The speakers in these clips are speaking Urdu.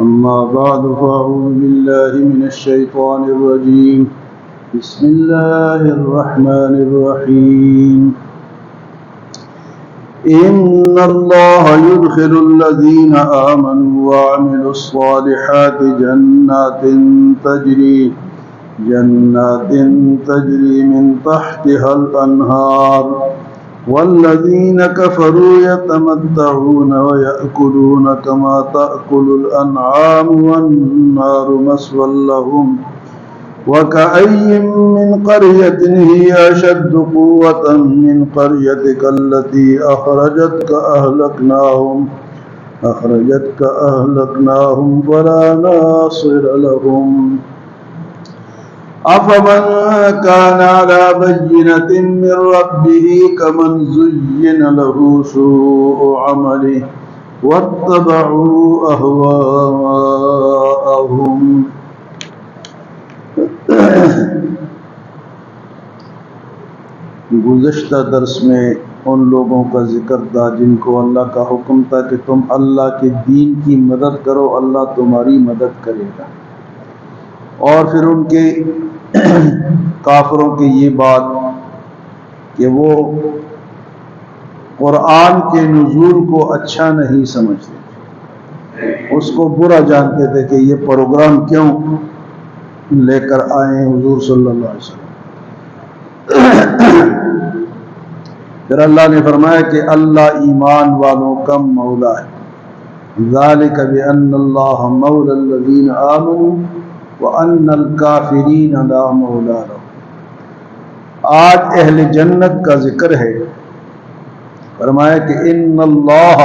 أما بعد فأعوذ بالله من الشيطان الرجيم بسم الله الرحمن الرحيم إن الله يدخل الذين آمنوا وعملوا الصالحات جنات تجري من تحتها الأنهار والذين كفروا يتمتعون ويأكلون كما تأكل الأنعام والنار مثوى لهم وكأي من قرية هي أشد قوة من قريتك التي أخرجتك أهلكناهم فلا ناصر لهم أفمن كان على بينة من ربه كمن زين له سوء عمله واتبعوا أهواءهم گزشتہ درس میں ان لوگوں کا ذکر تھا جن کو اللہ کا حکم تھا کہ تم اللہ کے دین کی مدد کرو، اللہ تمہاری مدد کرے گا، اور پھر ان کے کافروں کی یہ بات کہ وہ قرآن کے نزول کو اچھا نہیں سمجھتے، اس کو برا جانتے تھے کہ یہ پروگرام کیوں لے کر آئے ہیں حضور صلی اللہ علیہ وسلم۔ پھر اللہ نے فرمایا کہ اللہ ایمان والوں کا مولا ہے، ذالک بأن اللہ مولا الذین آمنوا وَأَنَّ الْكَافِرِينَ لَا مَوْلَىٰ لَهُمْ۔ آج اہل جنت کا ذکر ہے، فرمایا کہ ان اللہ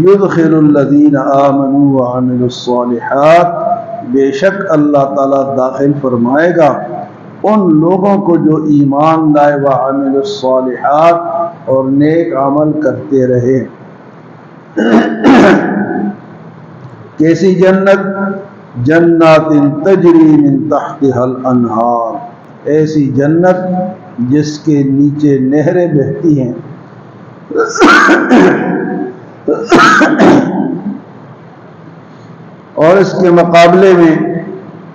يدخل الذین آمنوا وعملوا الصالحات، بے شک اللہ تعالیٰ داخل فرمائے گا ان لوگوں کو جو ایمان لائے وعملوا الصالحات اور نیک عمل کرتے رہے۔ کیسی جنت؟ جنات تجری من تحتها الانہار، ایسی جنت جس کے نیچے نہریں بہتی ہیں۔ اور اس کے مقابلے میں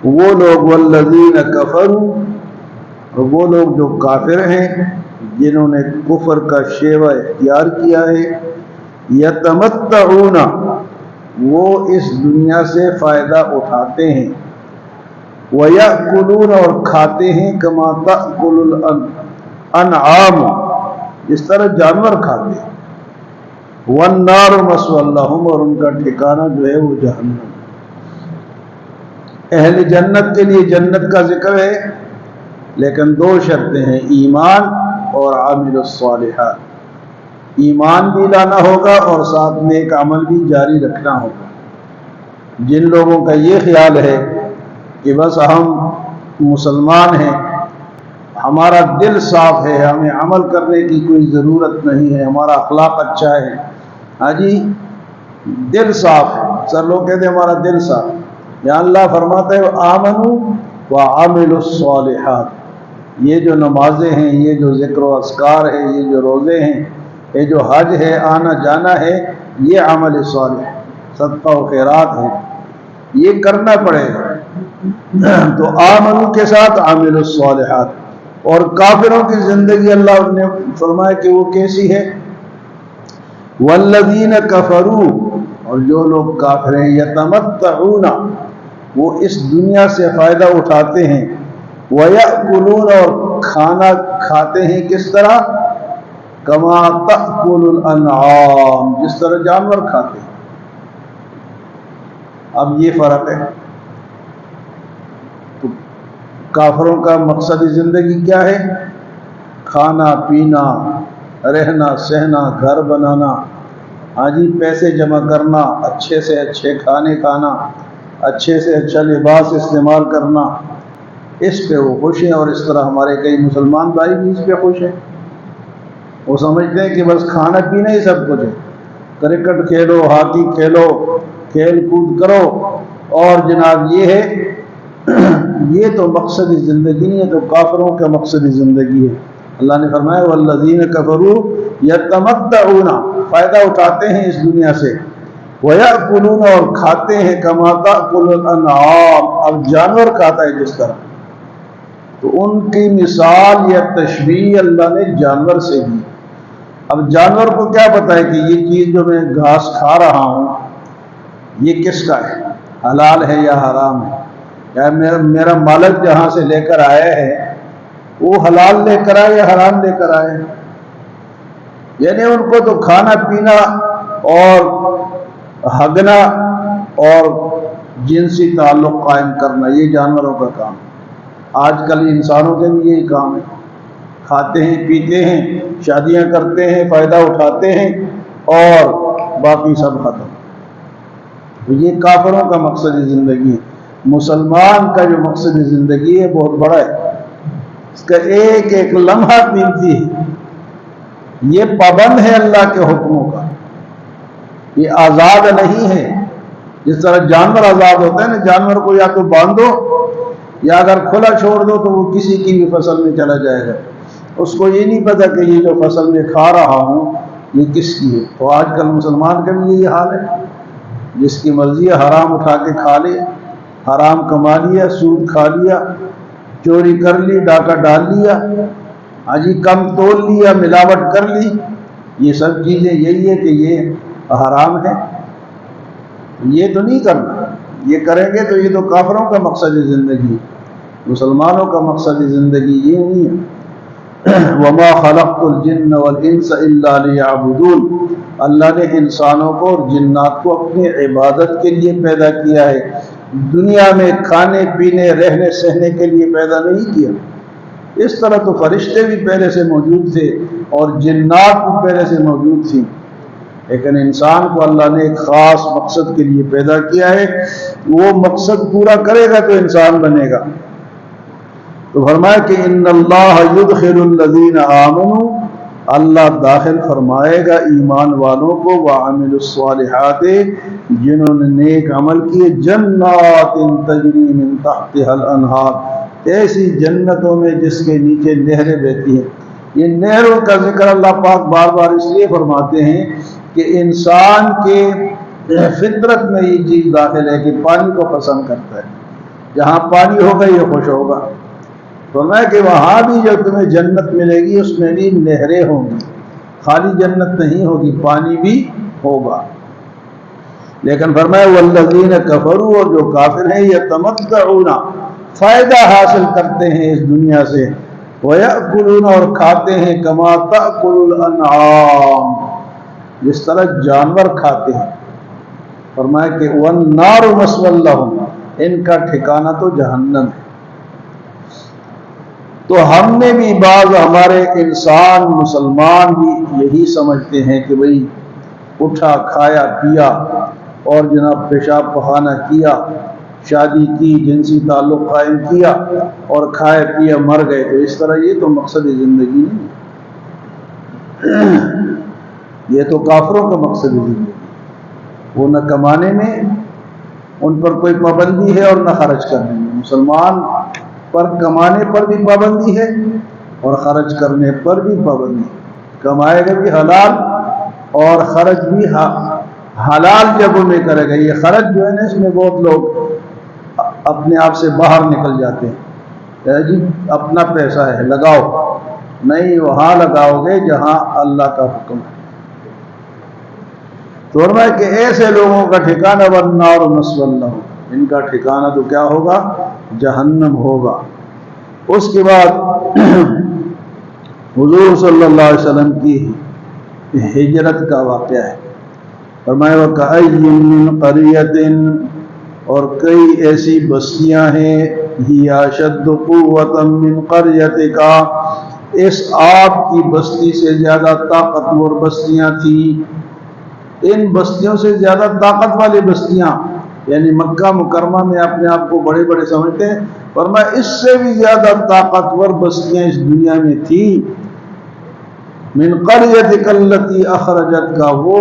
وہ لوگ والذین کفروا، وہ لوگ جو کافر ہیں، جنہوں نے کفر کا شیوہ اختیار کیا ہے، یتمتعون، وہ اس دنیا سے فائدہ اٹھاتے ہیں، وَيَأْكُلُونَ، اور کھاتے ہیں، كَمَا تَأْكُلُ الْأَنْعَامُ، جس طرح جانور کھاتے ہیں، وَالنَّارُ مَثْوًى لَهُمْ، اور ان کا ٹھکانہ جو ہے وہ جہنم۔ اہل جنت کے لیے جنت کا ذکر ہے، لیکن دو شرطیں ہیں، ایمان اور عامل الصالحات۔ ایمان بھی لانا ہوگا اور ساتھ نیک عمل بھی جاری رکھنا ہوگا۔ جن لوگوں کا یہ خیال ہے کہ بس ہم مسلمان ہیں، ہمارا دل صاف ہے، ہمیں عمل کرنے کی کوئی ضرورت نہیں ہے، ہمارا اخلاق اچھا ہے، ہاں جی دل صاف ہے، سر لوگ کہتے ہیں ہمارا دل صاف ہے۔ یہاں اللہ فرماتا ہے آمنوا وعملوا الصالحات، یہ جو نمازیں ہیں، یہ جو ذکر و اذکار ہے، یہ جو روزے ہیں، یہ جو حج ہے، آنا جانا ہے، یہ عمل صالح، صدقہ و خیرات ہے، یہ کرنا پڑے گا۔ تو آمنو کے ساتھ عامل الصالحات۔ اور کافروں کی زندگی اللہ نے فرمایا کہ وہ کیسی ہے، والذین کفروا، اور جو لوگ کافر ہیں، یتمتعون، وہ اس دنیا سے فائدہ اٹھاتے ہیں، وَيَأْكُلُونَ، اور کھانا کھاتے ہیں کس طرح، کما تأکل الانعام، جس طرح جانور کھاتے ہیں۔ اب یہ فرق ہے، تو کافروں کا مقصد زندگی کیا ہے؟ کھانا پینا، رہنا سہنا، گھر بنانا، ہاں جی پیسے جمع کرنا، اچھے سے اچھے کھانے کھانا، اچھے سے اچھا لباس استعمال کرنا، اس پہ وہ خوش ہیں۔ اور اس طرح ہمارے کئی مسلمان بھائی بھی اس پہ خوش ہیں، وہ سمجھتے ہیں کہ بس کھانا پینا ہی سب کچھ ہے، کرکٹ کھیلو، ہاکی کھیلو، کھیل کود کرو، اور جناب یہ ہے یہ تو مقصد زندگی نہیں ہے، تو کافروں کا مقصد زندگی ہے۔ اللہ نے فرمایا والذین کفروا یتمتعون، فائدہ اٹھاتے ہیں اس دنیا سے، وَيَأْكُلُونَ اور کھاتے ہیں كَمَا تَأْكُلُ الْأَنْعَامُ اب جانور کھاتا ہے جس طرح، تو ان کی مثال یا تشبیہ اللہ نے جانور سے دی۔ اب جانور کو کیا پتا ہے کہ یہ چیز جو میں گھاس کھا رہا ہوں یہ کس کا ہے، حلال ہے یا حرام ہے، یا میرا مالک جہاں سے لے کر آیا ہے وہ حلال لے کر آئے یا حرام لے کر آئے۔ یعنی ان کو تو کھانا پینا اور ہگنا اور جنسی تعلق قائم کرنا یہ جانوروں کا کام ہے۔ آج کل انسانوں کے بھی یہی کام ہے، کھاتے ہیں پیتے ہیں شادیاں کرتے ہیں فائدہ اٹھاتے ہیں اور باقی سب ختم۔ تو یہ کافروں کا مقصد زندگی ہے۔ مسلمان کا جو مقصد زندگی ہے بہت بڑا ہے، اس کا ایک ایک لمحہ قیمتی ہے، یہ پابند ہے اللہ کے حکموں کا، یہ آزاد نہیں ہے۔ جس طرح جانور آزاد ہوتا ہے نا، جانور کو یا تو باندھو یا اگر کھلا چھوڑ دو تو وہ کسی کی بھی فصل میں چلا جائے گا، اس کو یہ نہیں پتا کہ یہ جو فصل میں کھا رہا ہوں یہ کس کی ہے۔ تو آج کل مسلمان کا بھی یہی حال ہے، جس کی مرضی ہے حرام اٹھا کے کھا لے، حرام کما لیا، سود کھا لیا، چوری کر لی، ڈاکہ ڈال لیا، حاجی کم تول لیا، ملاوٹ کر لی، یہ سب چیزیں یہی ہے کہ یہ حرام ہے، یہ تو نہیں کرنا۔ یہ کریں گے تو یہ تو کافروں کا مقصد زندگی، مسلمانوں کا مقصد زندگی یہ نہیں ہے۔ وَمَا خَلَقْتُ الْجِنَّ وَالْإِنسَ إِلَّا لِيَعْبُدُونَ اللہ نے انسانوں کو اور جنات کو اپنی عبادت کے لیے پیدا کیا ہے، دنیا میں کھانے پینے رہنے سہنے کے لیے پیدا نہیں کیا۔ اس طرح تو فرشتے بھی پہلے سے موجود تھے اور جنات بھی پہلے سے موجود تھی، لیکن انسان کو اللہ نے ایک خاص مقصد کے لیے پیدا کیا ہے، وہ مقصد پورا کرے گا تو انسان بنے گا۔ تو فرمایا کہ ان اللہ یدخل الذین آمنوا اللہ داخل فرمائے گا ایمان والوں کو وعملوا الصالحات جنہوں نے نیک عمل کیے جنات تجری من تحتها الانہار ایسی جنتوں میں جس کے نیچے نہریں بہتی ہیں۔ یہ نہروں کا ذکر اللہ پاک بار بار اس لیے فرماتے ہیں کہ انسان کے فطرت میں یہ چیز داخل ہے کہ پانی کو پسند کرتا ہے، جہاں پانی ہوگا یہ خوش ہوگا۔ فرمایا کہ وہاں بھی جو تمہیں جنت ملے گی اس میں بھی نہریں ہوں گی، خالی جنت نہیں ہوگی، پانی بھی ہوگا۔ لیکن فرمایا والذین کفروا اور جو کافر ہیں یتمتعون فائدہ حاصل کرتے ہیں اس دنیا سے، ویأکلون اور کھاتے ہیں کما تأکل الانعام جس طرح جانور کھاتے ہیں۔ فرمایا کہ والنار مثوی لہم ان کا ٹھکانہ تو جہنم ہے۔ تو ہم نے بھی بعض ہمارے انسان مسلمان بھی یہی سمجھتے ہیں کہ بھئی اٹھا کھایا پیا اور جناب پیشاب پخانہ کیا، شادی کی، جنسی تعلق قائم کیا اور کھائے پیا مر گئے، تو اس طرح یہ تو مقصد زندگی نہیں ہے، یہ تو کافروں کا مقصد زندگی۔ وہ نہ کمانے میں ان پر کوئی پابندی ہے اور نہ خرچ کرنے میں۔ مسلمان پر کمانے پر بھی پابندی ہے اور خرچ کرنے پر بھی پابندی ہے، کمائے گا بھی حلال اور خرچ بھی حلال جگہوں میں کرے گا۔ یہ خرچ جو ہے نا اس میں بہت لوگ اپنے آپ سے باہر نکل جاتے ہیں، جی اپنا پیسہ ہے لگاؤ، نہیں وہاں لگاؤ گے جہاں اللہ کا حکم ہے۔ تو فرمایا کہ ایسے لوگوں کا ٹھکانہ والنار مثوی لہم ان کا ٹھکانہ تو کیا ہوگا؟ جہنم ہوگا۔ اس کے بعد حضور صلی اللہ علیہ وسلم کی ہجرت کا واقعہ ہے۔ فرمایا وَكَأَيٍّ مِّن قَرْيَةٍ اور کئی ایسی بستیاں ہیں ہی اشد قوۃ من قریتک اس آپ کی بستی سے زیادہ طاقتور بستیاں تھیں، ان بستیوں سے زیادہ طاقت والی بستیاں، یعنی مکہ مکرمہ میں اپنے آپ کو بڑے بڑے سمجھتے ہیں، فرمایا اس سے بھی زیادہ طاقتور بستیاں اس دنیا میں تھیں۔ من قریتک التی اخرجتک وہ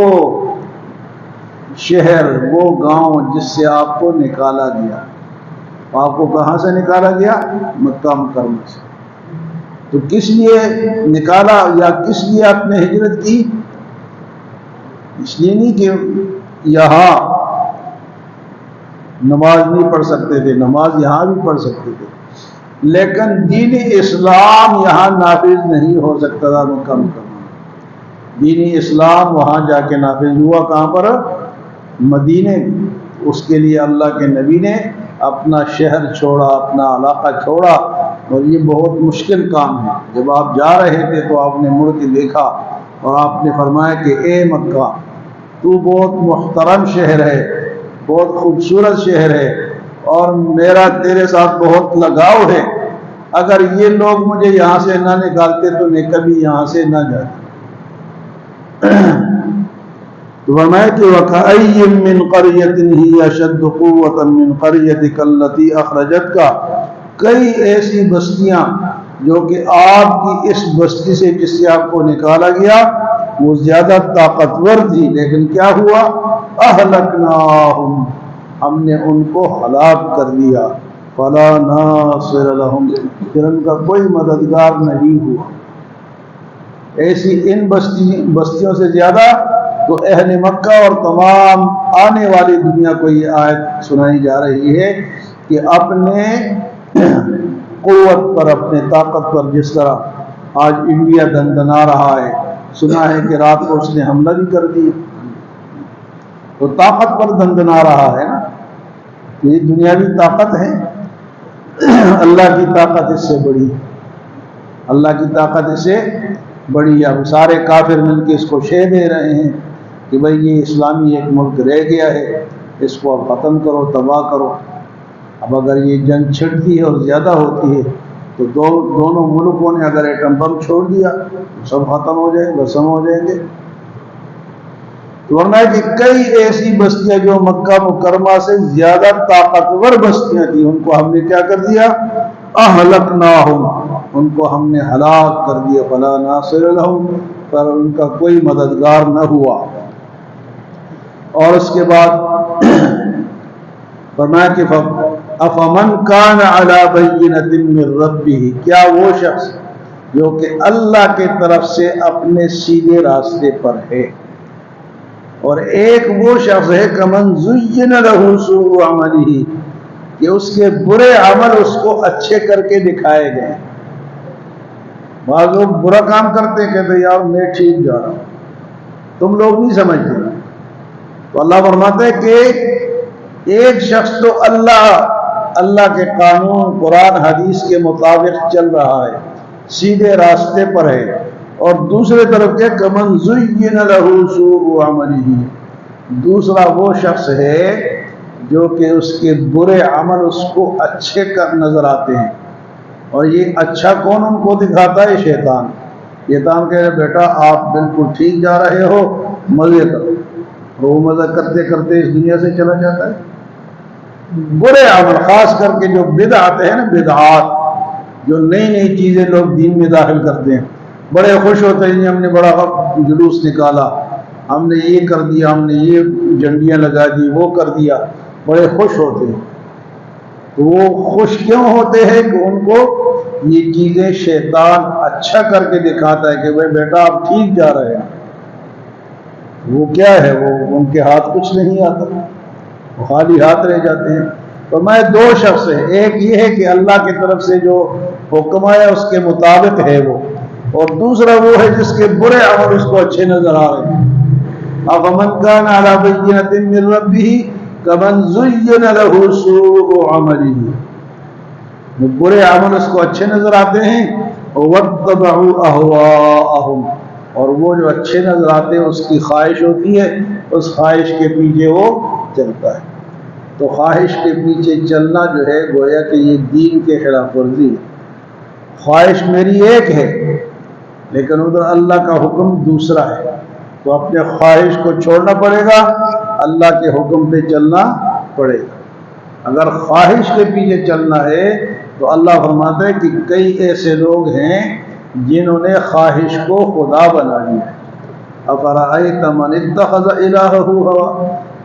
شہر وہ گاؤں جس سے آپ کو نکالا گیا۔ آپ کو کہاں سے نکالا گیا؟ مکہ مکرمہ سے۔ تو کس لیے نکالا یا کس لیے آپ نے ہجرت کی؟ اس لیے نہیں کہ یہاں نماز نہیں پڑھ سکتے تھے، نماز یہاں بھی پڑھ سکتے تھے، لیکن دین اسلام یہاں نافذ نہیں ہو سکتا تھا مکمل۔ دین اسلام وہاں جا کے نافذ ہوا، کہاں پر؟ مدینے میں۔ اس کے لیے اللہ کے نبی نے اپنا شہر چھوڑا، اپنا علاقہ چھوڑا، اور یہ بہت مشکل کام ہے۔ جب آپ جا رہے تھے تو آپ نے مڑ کے دیکھا اور آپ نے فرمایا کہ اے مکہ، تو بہت محترم شہر ہے، بہت خوبصورت شہر ہے، اور میرا تیرے ساتھ بہت لگاؤ ہے، اگر یہ لوگ مجھے یہاں سے نہ نکالتے تو میں کبھی یہاں سے نہ جاتا۔ تو فرمایا کہ وَكَأَيٍّ مِّن قَرْيَةٍ هِيَ أَشَدُّ قُوَّةً مِّن قَرْيَتِكَ الَّتِي أَخْرَجَتْكَ، کئی ایسی بستیاں جو کہ آپ کی اس بستی سے جس سے آپ کو نکالا گیا وہ زیادہ طاقتور تھی، لیکن کیا ہوا؟ أَهْلَكْنَاهُمْ، ہم نے ان کو ہلاک کر دیا، فَلَا نَاصِرَ لَهُمْ، پھر ان کا کوئی مددگار نہیں ہوا۔ ایسی ان بستیوں سے زیادہ تو اہل مکہ اور تمام آنے والی دنیا کو یہ آیت سنائی جا رہی ہے کہ اپنے قوت پر، اپنے طاقت پر، جس طرح آج انڈیا دندنا رہا ہے، سنا ہے کہ رات کو اس نے حملہ بھی کر دیا، تو طاقت پر دندنا رہا ہے نا، یہ دنیاوی طاقت ہے، اللہ کی طاقت اس سے بڑی، اللہ کی طاقت اس سے بڑی ہے۔ اب سارے کافر مل کے اس کو شے دے رہے ہیں کہ بھئی یہ اسلامی ایک ملک رہ گیا ہے، اس کو اب ختم کرو، تباہ کرو۔ اب اگر یہ جنگ چھڑتی ہے اور زیادہ ہوتی ہے تو دونوں ملکوں نے اگر ایٹم بم چھوڑ دیا تو سب ختم ہو جائے، بسم ہو جائیں گے۔ تو ورنہ کہ کئی ایسی بستیاں جو مکہ مکرمہ سے زیادہ طاقتور بستیاں تھیں، ان کو ہم نے کیا کر دیا؟ اہلکناہم، ان کو ہم نے ہلاک کر دیا، فلا ناصر لہم، پر ان کا کوئی مددگار نہ ہوا۔ اور اس کے بعد فرمایا کہ افمن کان علی بینۃ من ربہ، کیا وہ شخص جو کہ اللہ کی طرف سے اپنے سیدھے راستے پر ہے، اور ایک وہ شخص ہے کمن زین لہ سوء عملہ، کہ اس کے برے عمل اس کو اچھے کر کے دکھائے گئے۔ بعض لوگ برا کام کرتے کہتے یار میں ٹھیک جا رہا ہوں، تم لوگ نہیں سمجھتے۔ تو اللہ فرماتا ہے کہ ایک شخص تو اللہ کے قانون قرآن حدیث کے مطابق چل رہا ہے، سیدھے راستے پر ہے، اور دوسرے طرف کے کمن زین لہ سوء عملہ، دوسرا وہ شخص ہے جو کہ اس کے برے عمل اس کو اچھے کر نظر آتے ہیں، اور یہ اچھا کون ان کو دکھاتا ہے؟ شیطان۔ شیطان کہے بیٹا آپ بالکل ٹھیک جا رہے ہو، مزے کرو، وہ مزہ کرتے کرتے اس دنیا سے چلا جاتا ہے۔ برے عمل، خاص کر کے جو بدعات ہیں نا، بدعات، جو نئی نئی چیزیں لوگ دین میں داخل کرتے ہیں، بڑے خوش ہوتے ہیں، ہم نے بڑا جلوس نکالا، ہم نے یہ کر دیا، ہم نے یہ جھنڈیاں لگا دی، وہ کر دیا، بڑے خوش ہوتے ہیں۔ تو وہ خوش کیوں ہوتے ہیں کہ ان کو یہ چیزیں شیطان اچھا کر کے دکھاتا ہے کہ بھائی بیٹا آپ ٹھیک جا رہے ہیں۔ وہ کیا ہے، وہ ان کے ہاتھ کچھ نہیں آتا، وہ خالی ہاتھ رہ جاتے ہیں۔ تو میں دو شخص ہیں، ایک یہ ہے کہ اللہ کی طرف سے جو حکم آیا اس کے مطابق ہے وہ، اور دوسرا وہ ہے جس کے برے عمل اس کو اچھے نظر آ رہے ہیں۔ افمن کان علی بینۃ من ربہ کمن زین لہ سوء عملہ، برے عمل اس کو اچھے نظر آتے ہیں، واتبعوا اہواءہم، اور وہ جو اچھے نظر آتے ہیں اس کی خواہش ہوتی ہے، اس خواہش کے پیچھے وہ چلتا ہے۔ تو خواہش کے پیچھے چلنا جو ہے گویا کہ یہ دین کے خلاف ورزی ہے۔ خواہش میری ایک ہے لیکن ادھر اللہ کا حکم دوسرا ہے، تو اپنے خواہش کو چھوڑنا پڑے گا، اللہ کے حکم پہ چلنا پڑے گا۔ اگر خواہش کے پیچھے چلنا ہے تو اللہ فرماتا ہے کہ کئی ایسے لوگ ہیں جنہوں نے خواہش کو خدا بنا لیا ہے۔ افرأیت من اتخذ الہہ ہوا،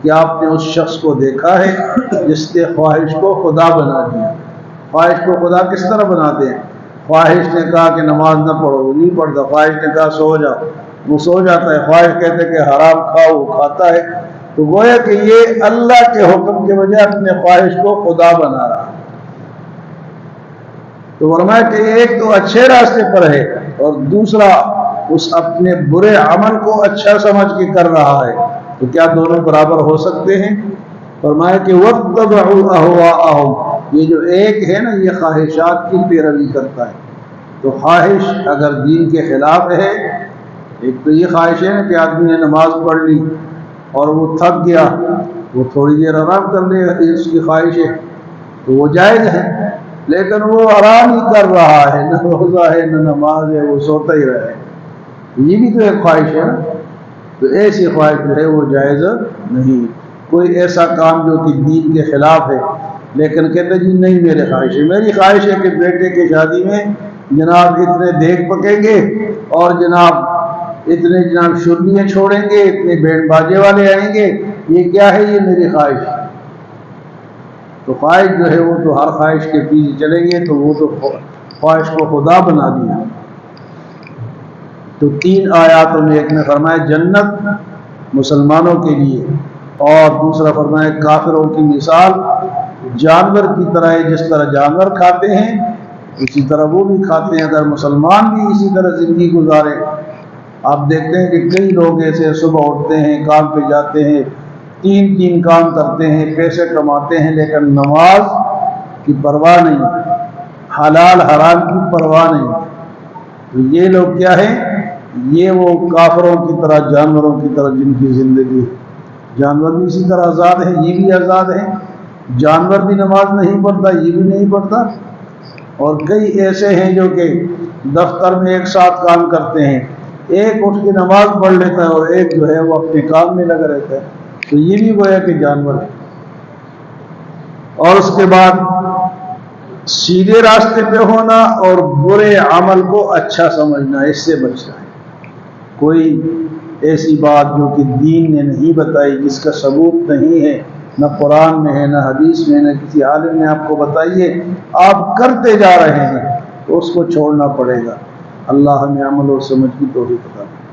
کہ آپ نے اس شخص کو دیکھا ہے جس نے خواہش کو خدا بنا دیا۔ خواہش کو خدا کس طرح بناتے ہیں؟ خواہش نے کہا کہ نماز نہ پڑھو، وہ نہیں پڑھتا۔ خواہش نے کہا سو جاؤ، وہ سو جاتا ہے۔ خواہش کہتے کہ حرام کھاؤ، وہ کھاتا ہے۔ تو گویا کہ یہ اللہ کے حکم کے بجائے اپنے خواہش کو خدا بنا رہا ہے۔ تو فرمایا کہ ایک تو اچھے راستے پر ہے اور دوسرا اس اپنے برے عمل کو اچھا سمجھ کے کر رہا ہے، تو کیا دونوں برابر ہو سکتے ہیں؟ فرمایا کہ وَاتَّبَعُوا أَهْوَاءَهُمْ، یہ جو ایک ہے نا یہ خواہشات کی پیروی کرتا ہے۔ تو خواہش اگر دین کے خلاف ہے، ایک تو یہ خواہش ہے نا کہ آدمی نے نماز پڑھ لی اور وہ تھک گیا، وہ تھوڑی دیر آرام کر لے، اس کی خواہش ہے تو وہ جائز ہے، لیکن وہ آرام ہی کر رہا ہے، نہ روزہ ہے نہ نماز ہے، وہ سوتا ہی رہے، یہ بھی تو ایک خواہش ہے نا۔ تو ایسی خواہش جو ہے وہ جائز نہیں۔ کوئی ایسا کام جو کہ دین کے خلاف ہے لیکن کہتے جی نہیں میری خواہش ہے، میری خواہش ہے کہ بیٹے کی شادی میں جناب اتنے دیگ پکیں گے اور جناب اتنے جناب شرمیاں چھوڑیں گے، اتنے بینڈ باجے والے آئیں گے، یہ کیا ہے؟ یہ میری خواہش ہے۔ تو خواہش جو ہے وہ تو ہر خواہش کے پیچھے چلیں گے تو وہ تو خواہش کو خدا بنا دیا۔ تو 3 آیاتوں میں ایک نے فرمایا جنت مسلمانوں کے لیے، اور دوسرا فرمایا کافروں کی مثال جانور کی طرح ہے، جس طرح جانور کھاتے ہیں اسی طرح وہ بھی کھاتے ہیں۔ اگر مسلمان بھی اسی طرح زندگی گزارے، آپ دیکھتے ہیں کہ کئی لوگ ایسے صبح اٹھتے ہیں، کام پہ جاتے ہیں، 3 کام کرتے ہیں، پیسے کماتے ہیں، لیکن نماز کی پرواہ نہیں، حلال حرام کی پرواہ نہیں۔ تو یہ لوگ کیا ہیں؟ یہ وہ کافروں کی طرح، جانوروں کی طرح جن کی زندگی، جانور بھی اسی طرح آزاد ہیں، یہ بھی آزاد ہیں، جانور بھی نماز نہیں پڑھتا، یہ بھی نہیں پڑھتا۔ اور کئی ایسے ہیں جو کہ دفتر میں ایک ساتھ کام کرتے ہیں، ایک اٹھ کے نماز پڑھ لیتا ہے اور ایک جو ہے وہ اپنے کام میں لگا رہتا ہے، تو یہ بھی گویا کہ جانور ہے۔ اور اس کے بعد سیدھے راستے پہ ہونا اور برے عمل کو اچھا سمجھنا، اس سے بچنا ہے۔ کوئی ایسی بات جو کہ دین نے نہیں بتائی، جس کا ثبوت نہیں ہے، نہ قرآن میں ہے نہ حدیث میں، نہ کسی عالم نے آپ کو بتائیے، آپ کرتے جا رہے ہیں تو اس کو چھوڑنا پڑے گا۔ اللہ ہمیں عمل اور سمجھ کی توفیق عطا فرمائے۔